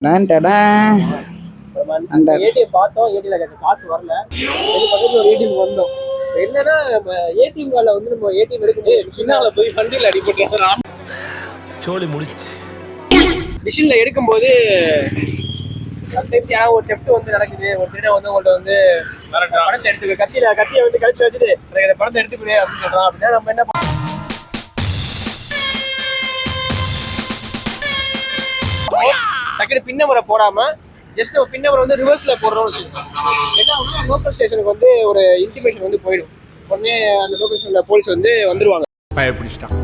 ATM பார்த்தோம், ஏடிஎம்ல காசு வரல. பக்கத்துல ஒரு ஏடிஎம் வந்தோம். என்னன்னா நம்ம ஏடிஎம் கார்டுல வந்து நம்ம ஏடிஎம் எடுக்கும்போது சின்னால போய் வண்டியில் அடிபட்டு சோழி முடிச்சு மிஷின்ல எடுக்கும்போது ஒரு தெப்ட் வந்து நடக்குது. ஒரு திருட வந்து உங்கள்ட்ட வந்து பணத்தை எடுத்துக்க கத்தியை வந்து கழிச்சு வச்சுட்டு இந்த பணத்தை எடுத்துக்கிடு அப்படின்னு சொல்றான். அப்படின்னா நம்ம என்ன டக்குனு பின் நம்பரை போடாம ஜஸ்ட் நம்ம பின் நம்பர் வந்து ரிவர்ஸ்ல போடுறோம்னு வச்சுக்கோங்க. என்ன ஆகும்னா லோக்கல் ஸ்டேஷனுக்கு வந்து ஒரு இன்டிமேஷன் வந்து போயிடும். உடனே அந்த லோக்கல் ஸ்டேஷன்ல போலீஸ் வந்து வந்துருவாங்க. பயப்பிடிச்சிட்டான்.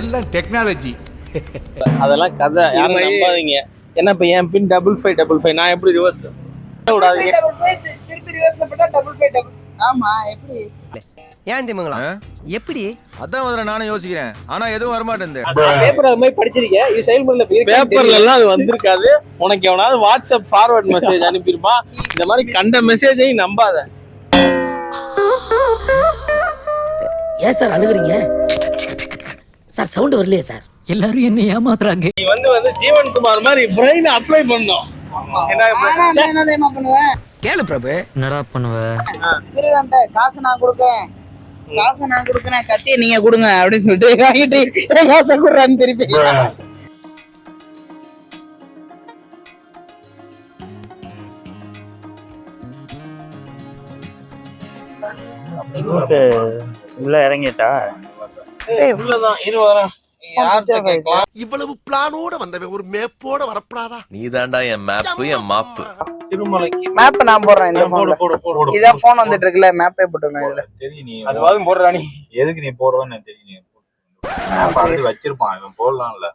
எல்லாம் டெக்னாலஜி. அதெல்லாம் கதை, யாரும் நம்பாதீங்க. என்ன இப்ப என் பின் 5555 நான் எப்படி ரிவர்ஸ் விடாதீங்க. திருப்பி ரிவர்ஸ்ல போட்டா 5555. ஆமா எப்படி ஏன் திமுங்களா எப்படி அதான் முதல்ல நானும் யோசிக்கிறேன். ஆனா எதுவும் வரமாட்டேன். பேப்பர் அது மாதிரி படிச்சிருக்கேன். இது செயல்முறையில பேப்பர்ல எல்லாம் அது வந்திருக்காது. உனக்கு எவனாவது வாட்ஸ்அப் ஃபார்வர்ட் மெசேஜ் அனுப்பியிருப்பான். இந்த மாதிரி கண்ட மெசேஜையும் நம்பாத. ஏன் சார் அழுகுறீங்க சார்? சவுண்ட் வரலையே சார். எல்லாரும் என்ன ஏமாத்துறாங்க. நீ வந்து ஜீவன் குமார் மாதிரி பிரெயின் அப்ளை பண்ணோம். என்ன பண்ணுவேன்? கேளு பிரபு. என்னடா பண்ணுவ? திருடன்ட்ட காசு நான் கொடுக்குறேன், கத்தியை நீங்க கொடுங்க அப்படின்னு சொல்லிட்டு வாங்கிட்டு காசை கொடுறான்னு திருப்பி. உள்ள இறங்கிட்டா உள்ளதான் இருவரம். இவ்வளவு பிளானோட வந்தவன் ஒரு மேப்போட வரப்படாதா? நீதாண்டா என் மேப்பு, என் மாப்பு. திருமலைக்கு மேப் நான் போடுறேன். இந்த போன் இதான் போன் வந்துட்டு இருக்குல்ல, மேப்பே போட்டுருங்க. இதுல தெரியும் நீ அதுவாது போடுறா. நீ எதுக்கு நீ போடுறன்னு தெரியும். நீ வச்சிருப்பான், இவன் போடலாம்ல.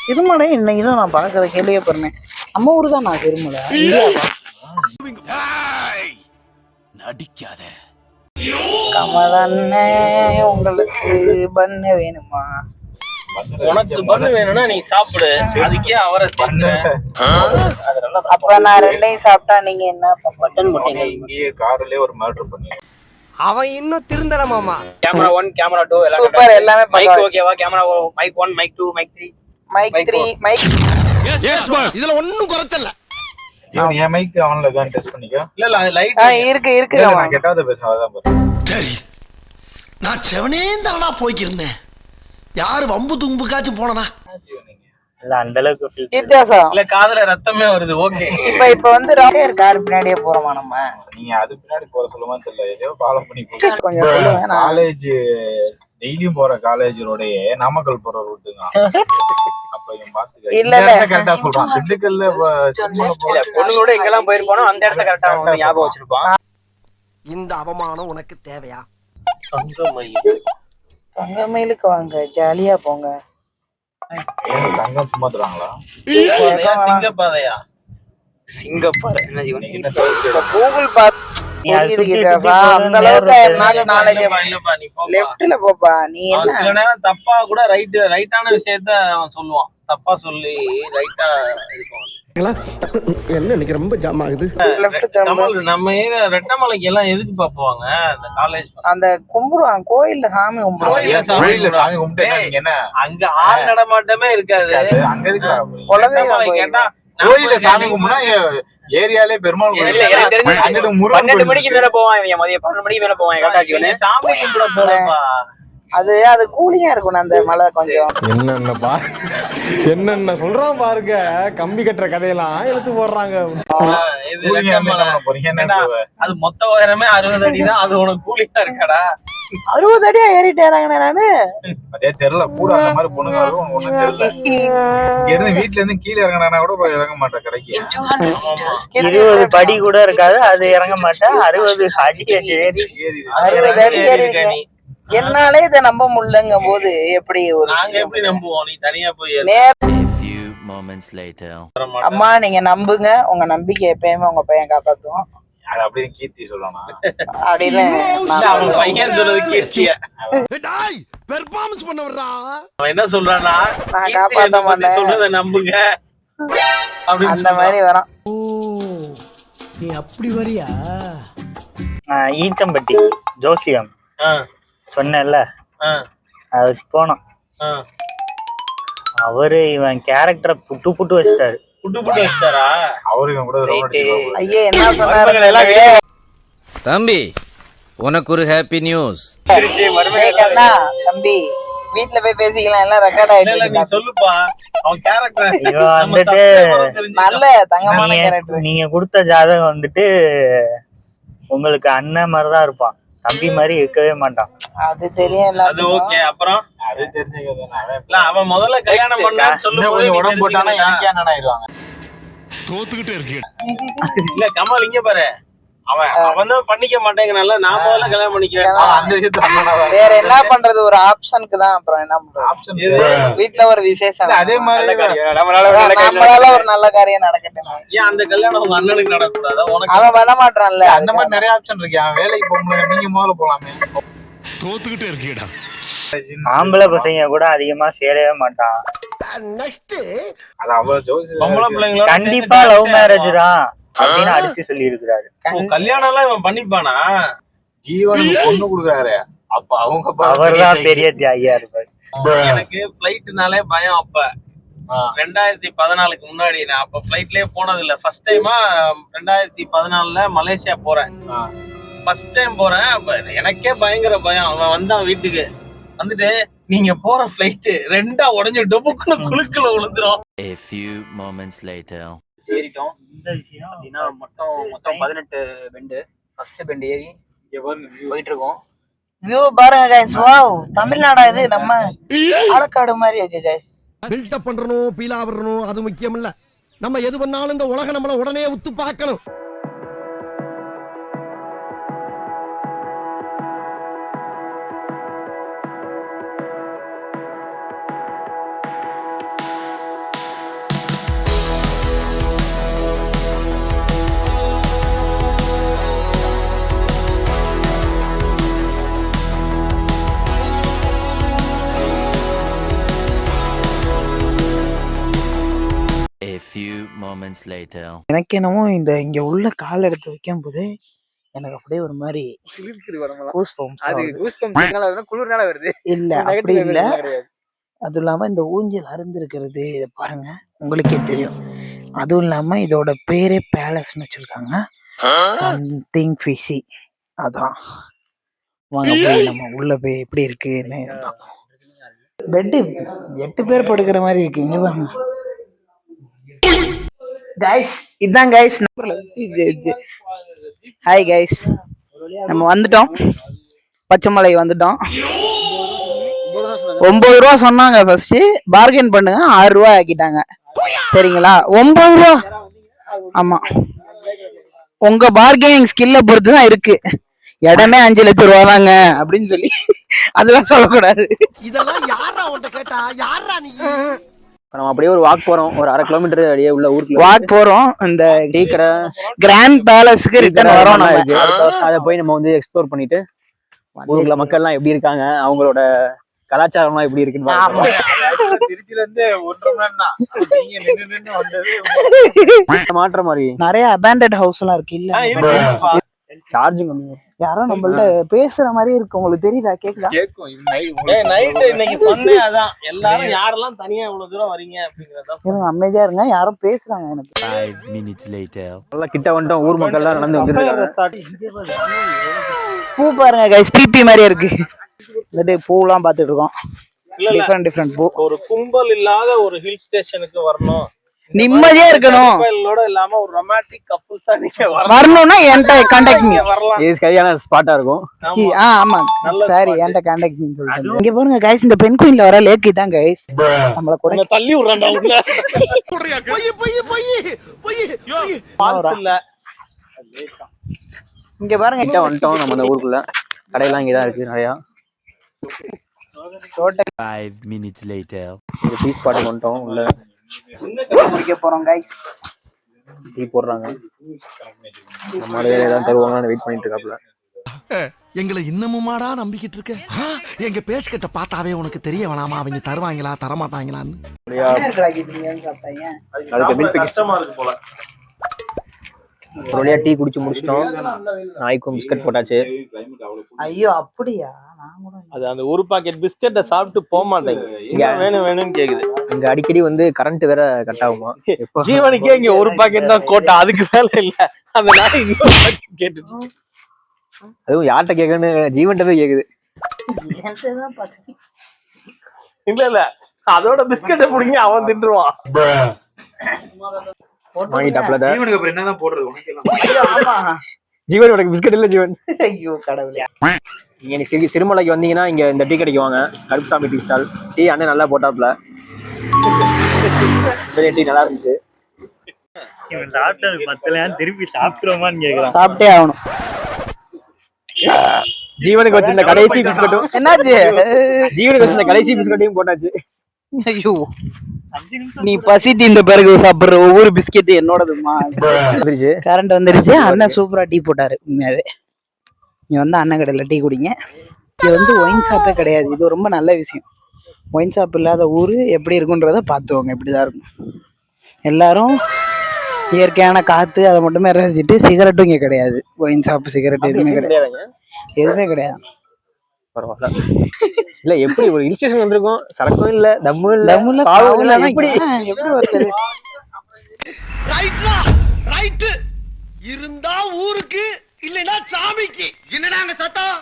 திருமலை இன்னைக்குதான் நான் பாக்குற கேள்வியே பண்ணேன். நம்ம ஊரு தான் நான் திருமலை. நடிக்காத. கமலண்ணே உங்களுக்கு பண்ண வேணுமா? உனக்கு பண்ணு வேணும்னா நீ சாப்பிடு. அதுக்கே அவரை அப்ப நான் ரெண்டையும் சாப்பிட்டா நீங்க என்ன பட்டன் போட்டீங்க? இங்கேயே கார்லயே ஒரு மர்டர் பண்ணி அவன் இன்னும் திருந்தல மாமா. கேமரா 1 கேமரா 2 எல்லாம் சூப்பர். எல்லாமே மைக் ஓகேவா? Camera mic 1 mic 2 mic 3 mic 3 mic. Yes boss, இதுல ஒண்ணும் குறைச்சல. இவன் என் மைக் ஆன்ல தான் டெஸ்ட் பண்ணிக்க. இல்ல அது லைட் இருக்கு. நான் கெட்டாத பேசுறேன், அதான் பாரு. சரி, நான் செவனே தானா போய்க்கிருந்தேன். யாரு வம்பு தும்புக்காச்சும் போனனா? இல்ல அந்த அளவுக்கு வித்தியாசம் இல்ல, காதுல ரத்தமே வருது. ஓகே, இப்ப வந்து ராயர் கார் பின்னாடியே போறோமா நம்ம? நீங்க அது பின்னாடி போற சொல்லுமா தெரியல, ஏதோ ஃபாலோ பண்ணி கொஞ்சம் சொல்லுங்க. காலேஜ் டெய்லியும் போற காலேஜ் ரோடே நாமக்கல் போற ரூட்டு தான். அப்ப இவன் பாத்துக்க. இல்ல கரெக்டா சொல்றான். திண்டுக்கல்ல பொண்ணுங்களோட எங்கெல்லாம் போயிருப்பானோ அந்த இடத்த கரெக்டா ஞாபகம் வச்சிருப்பான். இந்த அவமானம் உனக்கு தேவையா? தங்கமயிலுக்கு வாங்க, ஜாலியா போங்க. தங்கம் சும்மா தராங்களா? சிங்கப்பாதையா? சிங்கப்பாதை என்ன ஜீவன்? கூகுள் பாத் அந்த அளவுக்கு நாலேஜ். லெஃப்ட்ல போப்பா. நீ என்ன சில நேரம் தப்பா கூட ரைட்டான விஷயத்த அவன் சொல்லுவான். தப்பா சொல்லி ரைட்டா இருக்கும். என்ன இன்னைக்கு ரொம்ப ஜாம் ஆகுது. நம்ம ரெட்டமலைக்கு எல்லாம் எதுக்கு பாப்புவாங்க? அந்த காலேஜ் அந்த கும்பிடுவாங்க, கோயில்ல சாமி கும்பிடுவாங்க. சாமி கும்பிட்டு என்ன அங்க ஆள் நடமாட்டமே இருக்காது. அங்க இருக்கு குழந்தைங்க கேட்டா கோயில்ல சாமி கும்பிட்டா ஏரியாலே பெருமாள் கோயில். 12 மணிக்கு மேல போவாங்க, மதியம் 12 மணிக்கு மேல போவாங்க. சாமி கும்பிட போறப்பா அது கூலிங்கா இருக்கும் அந்த மலை கொஞ்சம். என்னென்ன சொல்றான் பாருங்க. கம்பி கட்டுற கதையெல்லாம் எடுத்து போடுறாங்க. அது மொத்த உயரமே 60 அடி தான். அது உனக்கு கூலிங்கா இருக்காடா? 60 அடியா ஏறிட்டே இறங்கினே நானு. அதே தெரியல, கூட அந்த மாதிரி பொண்ணுங்க ஒண்ணும் தெரியல. வீட்டுல இருந்து கீழே இறங்கினா கூட போய் இறங்க மாட்டேன் கடைக்கு. 20 படி கூட இருக்காது, அது இறங்க மாட்டேன். 60 அடி ஏறி 60 அடி ஏறி. என்னாலே இதை நம்ப முடியலங்கும் போது எப்படி நாங்க எப்படி நம்புவோம்? நீ தனியா போய் அம்மா நீங்க நம்புங்க, உங்க நம்பிக்கை எப்பயுமே உங்க பையன் காப்பாத்துவோம் அப்படின்னு கீர்த்தி சொல்லணும் அப்படின்னு பையன் சொல்றது கீர்த்தியா? பெர்ஃபார்மன்ஸ் பண்ண வர்றா. அவன் என்ன சொல்றானா, நான் காப்பாத்த மாட்டேன் சொல்றத நம்புங்க அந்த மாதிரி வரான். நீ அப்படி வரியா? ஈச்சம்பட்டி ஜோசியம் சொன்னேன்ல, அதுக்கு போனோம். அவரு இவன் கேரக்டரை புட்டு வச்சிட்டாரு. புட்டு வச்சிட்டாரா? அவருக்கு கூட round அடிச்சிருப்பாரு. ஐயே என்ன சொன்னாரு தம்பி உனக்கு ஒரு ஹாப்பி நியூஸ். கண்ணா தம்பி வீட்ல போய் பேசிக்கலாம் எல்லாம் ரெக்கார்ட் இல்ல, நீ ஆயிட்டு சொல்லுப்பா. அவன் கேரக்டர் இவன் வந்துட்டு நல்ல தங்கமான கேரக்டர். நீங்க கொடுத்த ஜாதகம் வந்துட்டு உங்களுக்கு அண்ணன் மாதிரிதான் இருப்பான், தம்பி மாதிரி இருக்கவே மாட்டான். அது தெரியும் அது ஓகே. அப்புறம் அது தெரிஞ்சுக்கதான் இல்ல, அவன் முதல்ல கல்யாணம் பண்ணான்னு சொல்லும் போது கொஞ்சம் உடம்பு போட்டானா எனக்கே அண்ணன் ஆயிடுவாங்க. இல்ல கமல் இங்க பாரு, அவன் தான் பண்ணிக்க மாட்டேங்கிறனால நான் முதல்ல கல்யாணம் பண்ணிக்கிறேன். அந்த விஷயத்துல அண்ணனா வேற என்ன பண்றது, ஒரு ஆப்ஷனுக்கு தான். அப்புறம் என்ன பண்றது, வீட்டுல ஒரு விசேஷம், அதே மாதிரி நம்மளால ஒரு நல்ல காரியம் நடக்கட்டும். ஏன் அந்த கல்யாணம் உங்க அண்ணனுக்கு நடக்கூடாதா? உனக்கு அவன் பண்ண மாட்டான்ல. அந்த மாதிரி நிறைய ஆப்ஷன் இருக்கு. அவன் வேலைக்கு போக முடியல, நீங்க முதல்ல போலாமே. தோத்துக்கிட்டே இருக்கீடா. ஆம்பளை பசங்க கூட அதிகமா சேரவே மாட்டான். அது அவ ஜோசி பொம்பளை பிள்ளைங்களோட கண்டிப்பா லவ் மேரேஜ் தான் அப்படின்னு அடிச்சு சொல்லி இருக்கிறாரு. கல்யாணம் எல்லாம் இவன் பண்ணிப்பானா? ஜீவனுக்கு பொண்ணு கொடுக்குறாரு. அப்ப அவங்க அவர்தான் பெரிய தியாகியா இருப்பாரு. எனக்கு பிளைட்னாலே பயம். அப்ப 2014க்கு முன்னாடி நான் அப்ப பிளைட்லயே போனது இல்ல. ஃபர்ஸ்ட் டைமா 2014ல மலேசியா போறேன். ஃபர்ஸ்ட் டைம் போறேன். எனக்கே பயங்கர பயம். அவன் வந்தான் வீட்டுக்கு வந்துட்டு, நீங்க போற பிளைட் ரெண்டா உடஞ்சு டொபுக்குன்னு குழுக்குல விழுந்துரும். A few moments later. ஏறிட்டோம் அப்படின்னா மொத்தம் 18 பெண்டு. ஃபர்ஸ்ட் பெண்ட் ஏறி போயிட்டு இருக்கோம். வியூ பாருங்க கைஸ். வாவ், தமிழ்நாடா இது? நம்ம ஆலக்காடு மாதிரி இருக்கு கைஸ். பில்டப் பண்றணும், பீலா வரணும், அது முக்கியம் இல்ல. நம்ம எது பண்ணாலும் இந்த உலகம் நம்மள உடனே உத்து பார்க்கணும். A few moments later. எனக்கு என்னமோ இந்த இங்க உள்ள கால் எடுத்து வைக்கும் போது எனக்கு அப்படியே ஒரு மாதிரி குளிர்னால வருது. இல்ல அப்படி இல்ல. அதுவும் இல்லாம இந்த ஊஞ்சல் அருந்திருக்கிறது இதை பாருங்க, உங்களுக்கே தெரியும். அதுவும் இல்லாம இதோட பேரே பேலஸ்ன்னு வச்சிருக்காங்க, சம்திங் ஃபிஷி. அதான் வாங்க போய் நம்ம உள்ள போய் எப்படி இருக்குன்னு பார்ப்போம். பெட்டு 8 பேர் படுக்கிற மாதிரி இருக்கு. இங்க பாருங்க கைஸ், இதான் கைஸ். ஹாய் கைஸ், நம்ம வந்துட்டோம், பச்சைமலை வந்துட்டோம். 9 ரூபா சொன்னாங்க ஃபர்ஸ்ட், பார்கெயின் பண்ணுங்க 6 ரூபா ஆக்கிட்டாங்க. சரிங்களா, 9 ரூபா. ஆமா, உங்க பார்கெனிங் ஸ்கில்ல பொறுத்து தான் இருக்கு. இடமே 5 லட்சம் ரூபா தாங்க அப்படின்னு சொல்லி அதெல்லாம் சொல்லக்கூடாது. இதெல்லாம் யாரா உன்கிட்ட கேட்டா? யாரா நீ? நம்ம அப்படியே ஒரு வாக் போறோம், ஒரு 1/2 கிலோமீட்டர் அப்படியே உள்ள ஊருக்கு வாக் போறோம். இந்த டீ கடை கிராண்ட் பேலஸ்க்கு ரிட்டர்ன் வரோம். நம்ம அதை போய் நம்ம வந்து எக்ஸ்ப்ளோர் பண்ணிட்டு ஊருக்குள்ள மக்கள் எல்லாம் எப்படி இருக்காங்க, அவங்களோட கலாச்சாரம் எல்லாம் எப்படி இருக்குன்னு திருச்சியில இருந்து 1.5 மணி நேரம் தான். நீங்க நின்னு வந்தது மாற்ற மாதிரி நிறைய அபேண்டட் ஹவுஸ் எல்லாம் இருக்கு. இல்ல சார்ஜிங் கம்மி. யாரோ நம்மள்ட்ட பேசுற மாதிரி இருக்கு, உங்களுக்கு தெரியுதா? கேக்குதா? நைட் இன்னைக்கு பண்ணே அதான். எல்லாரும் யாரெல்லாம் தனியா இவ்வளவு தூரம் வரீங்க அப்படிங்கறத அமைதியா இருங்க, யாரோ பேசுறாங்க. எனக்கு 5 minutes later. நல்லா கிட்ட வந்துட்டோம். ஊர் மக்கள் எல்லாம் நடந்து வந்துருக்காங்க. பூ பாருங்க கைஸ், பிபி மாதிரியே இருக்கு. இந்த பூலாம் பாத்துட்டு இருக்கோம். டிஃபரெண்ட் பூ. ஒரு கும்பல் இல்லாத ஒரு ஹில் ஸ்டேஷனுக்கு வரணும், நிம்மதியா இருக்கணும், இல்லாம ஒரு ரொமான்டிக் கப்புள்ஸ் தான் நீங்க வரணும்னா என்கிட்ட கான்டாக்ட் மீ. இது சரியான ஸ்பாட்டா இருக்கும். ஆமா சரி, என்கிட்ட கான்டாக்ட் மீ சொல்லிட்டு. இங்க பாருங்க கைஸ், இந்த பெண் குயின்ல வர லேக் தான் கைஸ். நம்மள கூட தள்ளி விடுறான்டா உள்ள. பால்ஸ் இல்ல. இங்க பாருங்க, கிட்ட வந்துட்டோம். நம்ம அந்த ஊருக்குள்ள கடையெல்லாம் இங்கதான் இருக்கு நிறையா. 5 minutes later. ஒரு டீ ஸ்பாட்டுக்கு வந்துட்டோம். உள்ள குடிக்க போறோம் கைஸ். டீ போடுறாங்க. நம்ம ஏதாவது தருவாங்கன்னு வெயிட் பண்ணிட்டு இருக்காப்ல. எங்களை இன்னமுமாடா நம்பிக்கிட்டு இருக்க? எங்க பேசிக்கிட்ட பார்த்தாவே உனக்கு தெரிய வேணாமா அவங்க தருவாங்களா தரமாட்டாங்களான்னு? அதுக்கு பில் கஷ்டமா இருக்கு போல. ஒரு வழியா டீ குடிச்சு முடிச்சிட்டோம். நாய்க்கும் பிஸ்கட் போட்டாச்சு. ஐயோ அப்படியா? அது அந்த ஒரு பாக்கெட் பிஸ்கட்டை சாப்பிட்டு போக மாட்டேங்க. வேணும் வேணும்னு கேக்குது. இங்க அடிக்கடி வந்து கரண்ட் வேற கட் ஆகுமா. ஜீவனுக்கே இங்க ஒரு பாக்கெட் தான் கோட்டா, அதுக்கு மேல இல்ல. அந்த நாய் இன்னொரு பாக்கெட் கேட்டுட்டு அதுவும் யார்கிட்ட கேட்கன்னு ஜீவன்கிட்ட போய் கேக்குது. இல்ல அதோட பிஸ்கட்டை புடிங்கி அவன் தின்றுவான். வாங்கிட்டாப்ல ஜீவனுக்கு அப்புறம் என்னதான் போடுறது உனக்கு? ஜீவன் உனக்கு பிஸ்கட் இல்ல ஜீவன். ஐயோ கடவுளே. நீங்க நீ சிறுமலைக்கு வந்தீங்கன்னா இங்க இந்த டீ கடைக்கு வாங்க. Karuppusamy tea stall. டீ அண்ணன் நல்லா போட்டாப்ல. டீ நல்லா இருந்துச்சு. இவன் சாப்பிட்டது பத்தலையான்னு திருப்பி சாப்பிட்டுருமான்னு கேக்குறான். சாப்பிட்டே ஆகணும். ஜீவனுக்கு வச்சிருந்த கடைசி பிஸ்கட்டும் என்னாச்சு? ஜீவனுக்கு வச்சிருந்த கடைசி பிஸ்கட்டையும் போட்டாச்சு. ஐயோ நீ பசி தீர்ந்த பிறகு சாப்பிடுற ஒவ்வொரு பிஸ்கெட் என்னோடதுமா. கரண்ட் வந்துருச்சு. அண்ணன் சூப்பரா டீ போட்டாரு. உண்மையாவே நீ வந்து அண்ணன் கடையில டீ குடிங்க. இது வந்து ஒயின் ஷாப்பே கிடையாது. இது ரொம்ப நல்ல விஷயம். ஒயின் ஷாப் இல்லாத ஊர் எப்படி இருக்குன்றத பார்த்துவோங்க. இப்படிதான் இருக்கும். எல்லாரும் இயற்கையான காத்து அதை மட்டுமே ரசிச்சுட்டு, சிகரெட்டும் இங்கே கிடையாது. ஒயின் ஷாப் சிகரெட் எதுவுமே கிடையாது. எதுவுமே கிடையாது. பரவாயில்ல. இல்ல எப்படி ஒரு ஹில் ஸ்டேஷன் வந்திருக்கோம், சரக்கும் இல்ல, தம்மும் இல்ல, தம்முல பாவும் இல்ல, எப்படி ஒருத்தர் இருந்தா ஊருக்கு இல்லைன்னா சாமிக்கு. என்னடா அங்க சத்தம்?